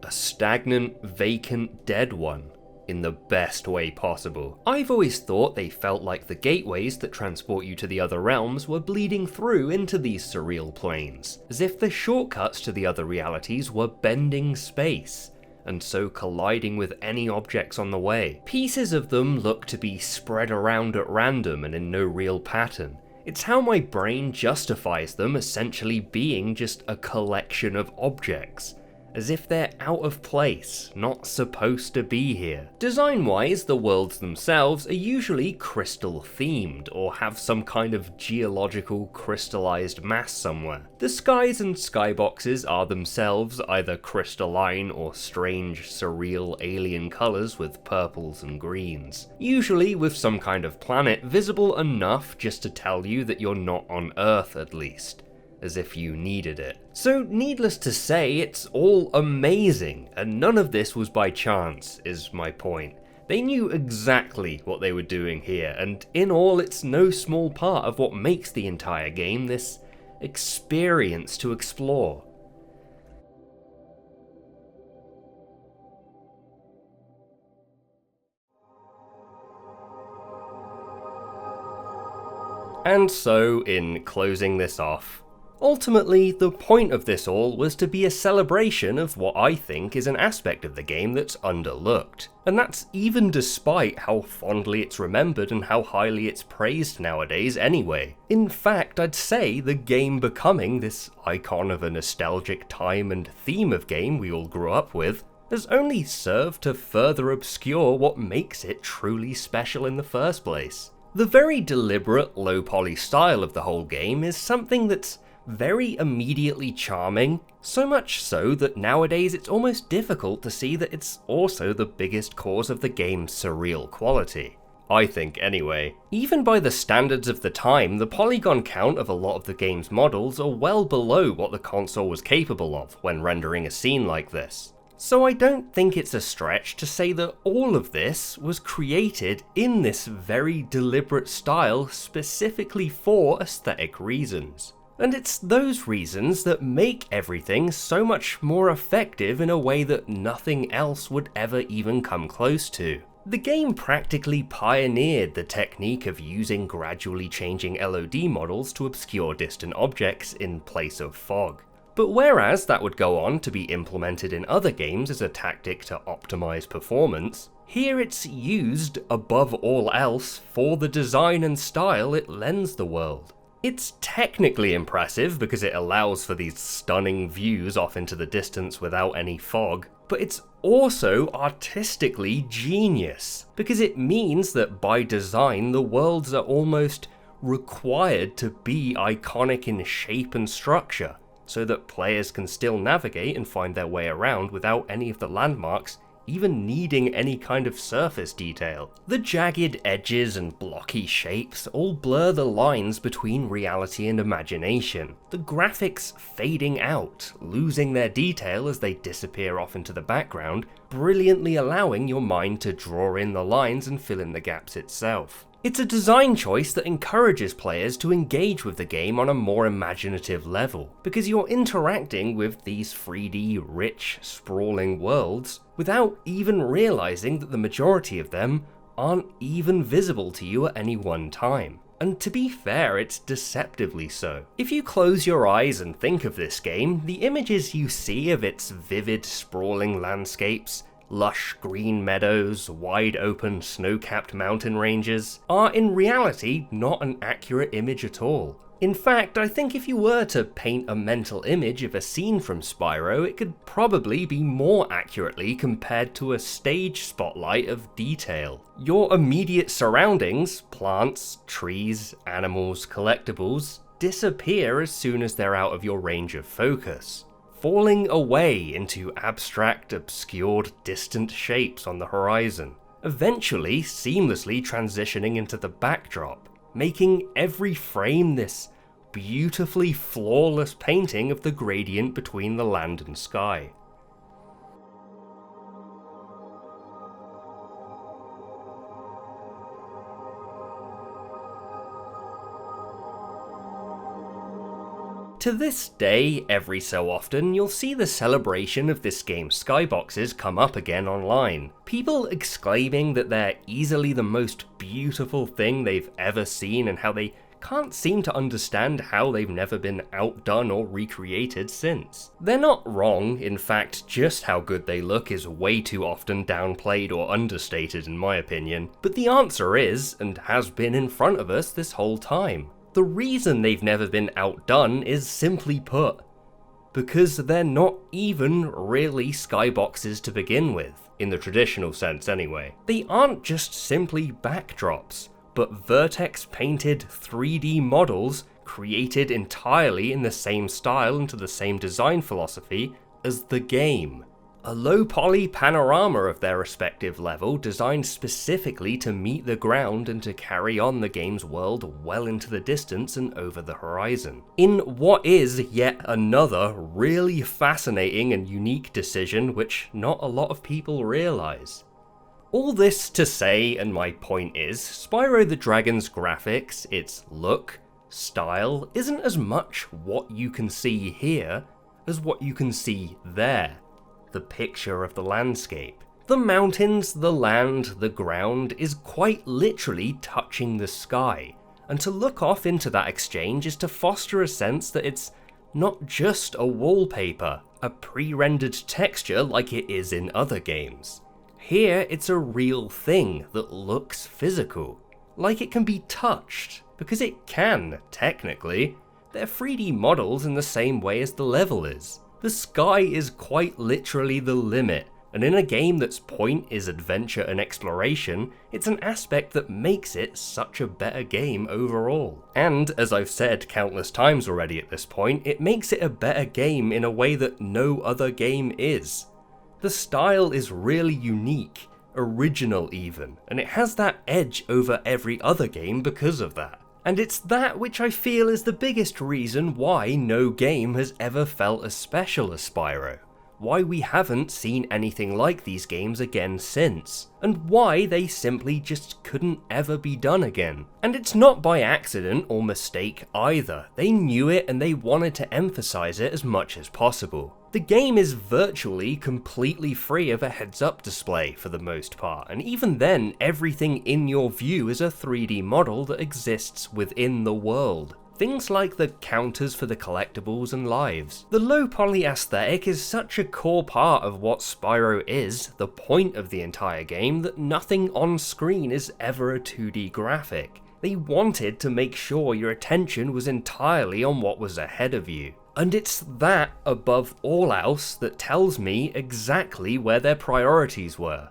A stagnant, vacant, dead one, in the best way possible. I've always thought they felt like the gateways that transport you to the other realms were bleeding through into these surreal planes, as if the shortcuts to the other realities were bending space, and so colliding with any objects on the way. Pieces of them look to be spread around at random and in no real pattern. It's how my brain justifies them essentially being just a collection of objects, as if they're out of place, not supposed to be here. Design-wise, the worlds themselves are usually crystal-themed, or have some kind of geological crystallized mass somewhere. The skies and skyboxes are themselves either crystalline or strange, surreal alien colors with purples and greens, usually with some kind of planet visible enough just to tell you that you're not on Earth at least, as if you needed it. So needless to say, it's all amazing, and none of this was by chance, is my point. They knew exactly what they were doing here, and in all, it's no small part of what makes the entire game this experience to explore. And so, in closing this off, ultimately, the point of this all was to be a celebration of what I think is an aspect of the game that's underlooked. And that's even despite how fondly it's remembered and how highly it's praised nowadays anyway. In fact, I'd say the game becoming this icon of a nostalgic time and theme of game we all grew up with has only served to further obscure what makes it truly special in the first place. The very deliberate, low-poly style of the whole game is something that's very immediately charming, so much so that nowadays it's almost difficult to see that it's also the biggest cause of the game's surreal quality. I think anyway. Even by the standards of the time, the polygon count of a lot of the game's models are well below what the console was capable of when rendering a scene like this. So I don't think it's a stretch to say that all of this was created in this very deliberate style specifically for aesthetic reasons. And it's those reasons that make everything so much more effective in a way that nothing else would ever even come close to. The game practically pioneered the technique of using gradually changing LOD models to obscure distant objects in place of fog. But whereas that would go on to be implemented in other games as a tactic to optimize performance, here it's used above all else for the design and style it lends the world. It's technically impressive because it allows for these stunning views off into the distance without any fog, but it's also artistically genius, because it means that by design the worlds are almost required to be iconic in shape and structure, so that players can still navigate and find their way around without any of the landmarks even needing any kind of surface detail. The jagged edges and blocky shapes all blur the lines between reality and imagination, the graphics fading out, losing their detail as they disappear off into the background, brilliantly allowing your mind to draw in the lines and fill in the gaps itself. It's a design choice that encourages players to engage with the game on a more imaginative level, because you're interacting with these 3D, rich, sprawling worlds without even realizing that the majority of them aren't even visible to you at any one time. And to be fair, it's deceptively so. If you close your eyes and think of this game, the images you see of its vivid, sprawling landscapes, lush green meadows, wide open snow-capped mountain ranges, are in reality not an accurate image at all. In fact, I think if you were to paint a mental image of a scene from Spyro, it could probably be more accurately compared to a stage spotlight of detail. Your immediate surroundings, plants, trees, animals, collectibles, disappear as soon as they're out of your range of focus, falling away into abstract, obscured, distant shapes on the horizon, eventually seamlessly transitioning into the backdrop, making every frame this beautifully flawless painting of the gradient between the land and sky. To this day, every so often, you'll see the celebration of this game's skyboxes come up again online. People exclaiming that they're easily the most beautiful thing they've ever seen and how they can't seem to understand how they've never been outdone or recreated since. They're not wrong, in fact, just how good they look is way too often downplayed or understated in my opinion, but the answer is, and has been in front of us this whole time. The reason they've never been outdone is simply put, because they're not even really skyboxes to begin with, in the traditional sense anyway. They aren't just simply backdrops, but vertex-painted 3D models created entirely in the same style and to the same design philosophy as the game. A low-poly panorama of their respective level designed specifically to meet the ground and to carry on the game's world well into the distance and over the horizon. In what is yet another really fascinating and unique decision which not a lot of people realize. All this to say, and my point is, Spyro the Dragon's graphics, its look, style, isn't as much what you can see here as what you can see there. The picture of the landscape. The mountains, the land, the ground is quite literally touching the sky, and to look off into that exchange is to foster a sense that it's not just a wallpaper, a pre-rendered texture like it is in other games. Here it's a real thing that looks physical, like it can be touched, because it can, technically. They're 3D models in the same way as the level is. The sky is quite literally the limit, and in a game that's point is adventure and exploration, it's an aspect that makes it such a better game overall. And, as I've said countless times already at this point, it makes it a better game in a way that no other game is. The style is really unique, original even, and it has that edge over every other game because of that. And it's that which I feel is the biggest reason why no game has ever felt as special as Spyro, why we haven't seen anything like these games again since, and why they simply just couldn't ever be done again. And it's not by accident or mistake either, they knew it and they wanted to emphasize it as much as possible. The game is virtually completely free of a heads-up display for the most part, and even then, everything in your view is a 3D model that exists within the world. Things like the counters for the collectibles and lives. The low-poly aesthetic is such a core part of what Spyro is, the point of the entire game, that nothing on screen is ever a 2D graphic. They wanted to make sure your attention was entirely on what was ahead of you. And it's that, above all else, that tells me exactly where their priorities were.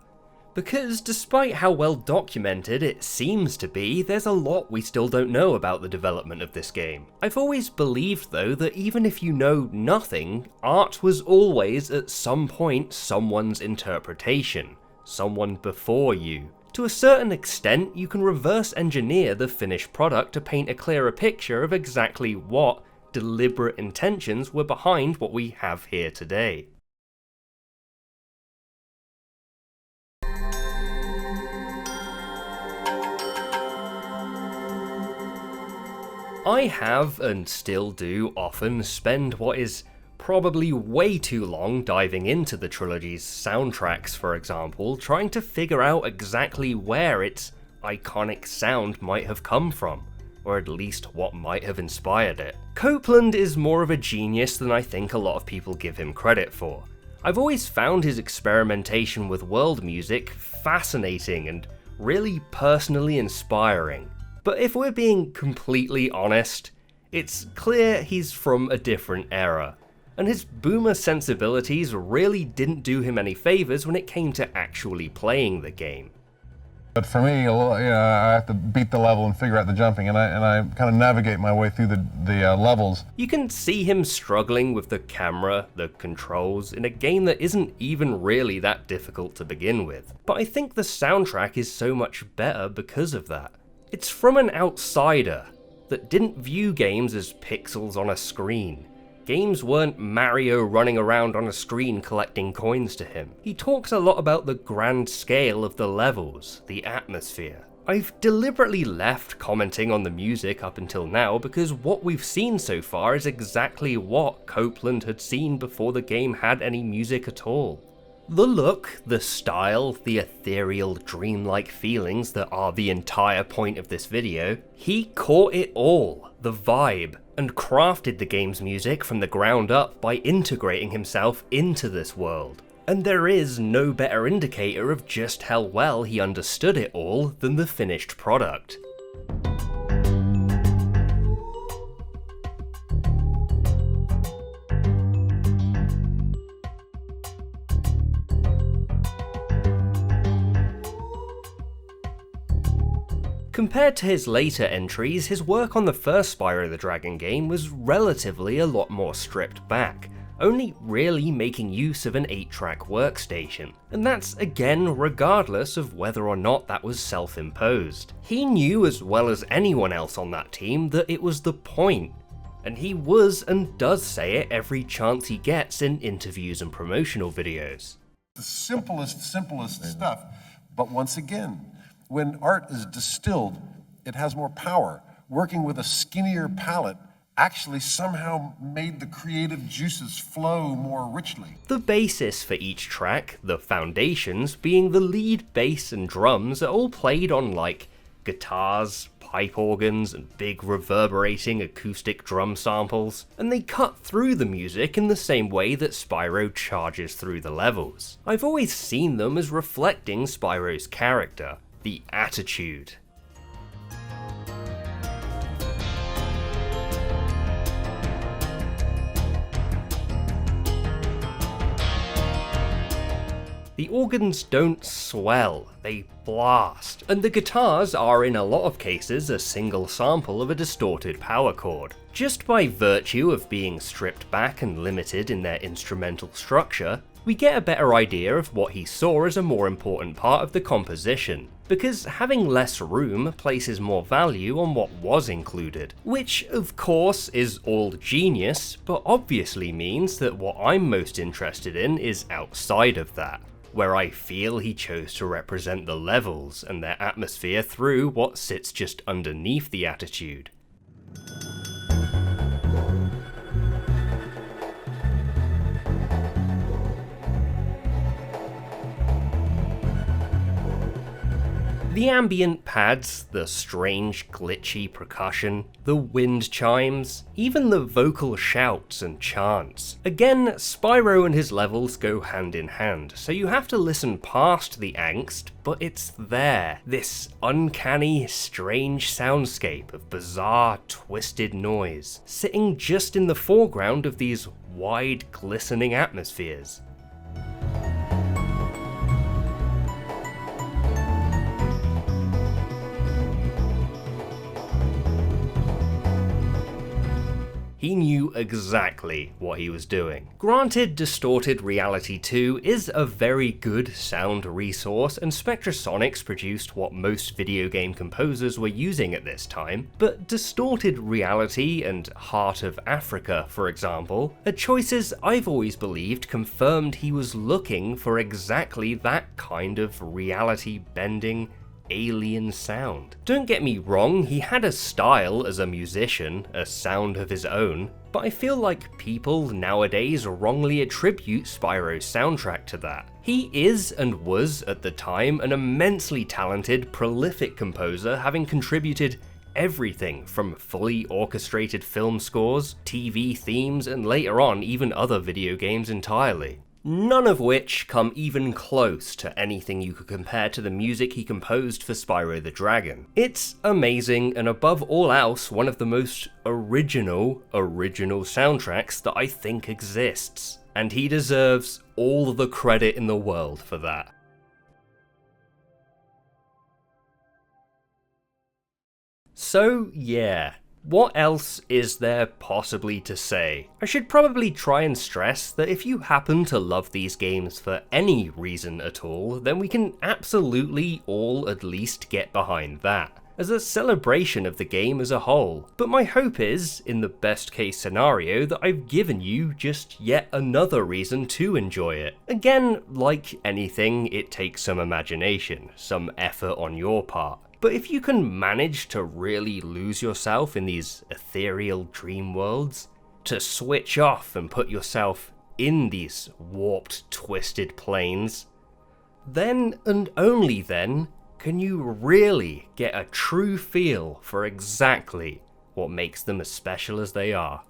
Because despite how well documented it seems to be, there's a lot we still don't know about the development of this game. I've always believed though that even if you know nothing, art was always at some point someone's interpretation, someone before you. To a certain extent, you can reverse engineer the finished product to paint a clearer picture of exactly what deliberate intentions were behind what we have here today. I have, and still do, often spend what is probably way too long diving into the trilogy's soundtracks, for example, trying to figure out exactly where its iconic sound might have come from, or at least what might have inspired it. Copeland is more of a genius than I think a lot of people give him credit for. I've always found his experimentation with world music fascinating and really personally inspiring. But if we're being completely honest, it's clear he's from a different era, and his boomer sensibilities really didn't do him any favors when it came to actually playing the game. But for me, I have to beat the level and figure out the jumping, and I kind of navigate my way through the levels. You can see him struggling with the camera, the controls, in a game that isn't even really that difficult to begin with. But I think the soundtrack is so much better because of that. It's from an outsider that didn't view games as pixels on a screen. Games weren't Mario running around on a screen collecting coins to him. He talks a lot about the grand scale of the levels, the atmosphere. I've deliberately left commenting on the music up until now because what we've seen so far is exactly what Copeland had seen before the game had any music at all. The look, the style, the ethereal, dreamlike feelings that are the entire point of this video, he caught it all, the vibe, and crafted the game's music from the ground up by integrating himself into this world. And there is no better indicator of just how well he understood it all than the finished product. Compared to his later entries, his work on the first Spyro the Dragon game was relatively a lot more stripped back, only really making use of an 8-track workstation. And that's again regardless of whether or not that was self-imposed. He knew as well as anyone else on that team that it was the point, and he was and does say it every chance he gets in interviews and promotional videos. The simplest stuff, but once again, when art is distilled, it has more power. Working with a skinnier palette actually somehow made the creative juices flow more richly. The basis for each track, the foundations, being the lead bass and drums, are all played on like guitars, pipe organs, and big reverberating acoustic drum samples, and they cut through the music in the same way that Spyro charges through the levels. I've always seen them as reflecting Spyro's character, the attitude. The organs don't swell, they blast, and the guitars are in a lot of cases a single sample of a distorted power chord. Just by virtue of being stripped back and limited in their instrumental structure, we get a better idea of what he saw as a more important part of the composition, because having less room places more value on what was included, which of course is all genius, but obviously means that what I'm most interested in is outside of that, where I feel he chose to represent the levels and their atmosphere through what sits just underneath the attitude. The ambient pads, the strange glitchy percussion, the wind chimes, even the vocal shouts and chants. Again, Spyro and his levels go hand in hand, so you have to listen past the angst, but it's there. This uncanny, strange soundscape of bizarre, twisted noise, sitting just in the foreground of these wide, glistening atmospheres. He knew exactly what he was doing. Granted, Distorted Reality 2 is a very good sound resource, and Spectrasonics produced what most video game composers were using at this time, but Distorted Reality and Heart of Africa, for example, are choices I've always believed confirmed he was looking for exactly that kind of reality-bending alien sound. Don't get me wrong, he had a style as a musician, a sound of his own, but I feel like people nowadays wrongly attribute Spyro's soundtrack to that. He is and was at the time an immensely talented, prolific composer, having contributed everything from fully orchestrated film scores, TV themes, and later on even other video games entirely. None of which come even close to anything you could compare to the music he composed for Spyro the Dragon. It's amazing, and above all else, one of the most original soundtracks that I think exists. And he deserves all the credit in the world for that. So yeah, what else is there possibly to say? I should probably try and stress that if you happen to love these games for any reason at all, then we can absolutely all at least get behind that, as a celebration of the game as a whole. But my hope is, in the best case scenario, that I've given you just yet another reason to enjoy it. Again, like anything, it takes some imagination, some effort on your part. But if you can manage to really lose yourself in these ethereal dream worlds, to switch off and put yourself in these warped, twisted planes, then and only then can you really get a true feel for exactly what makes them as special as they are.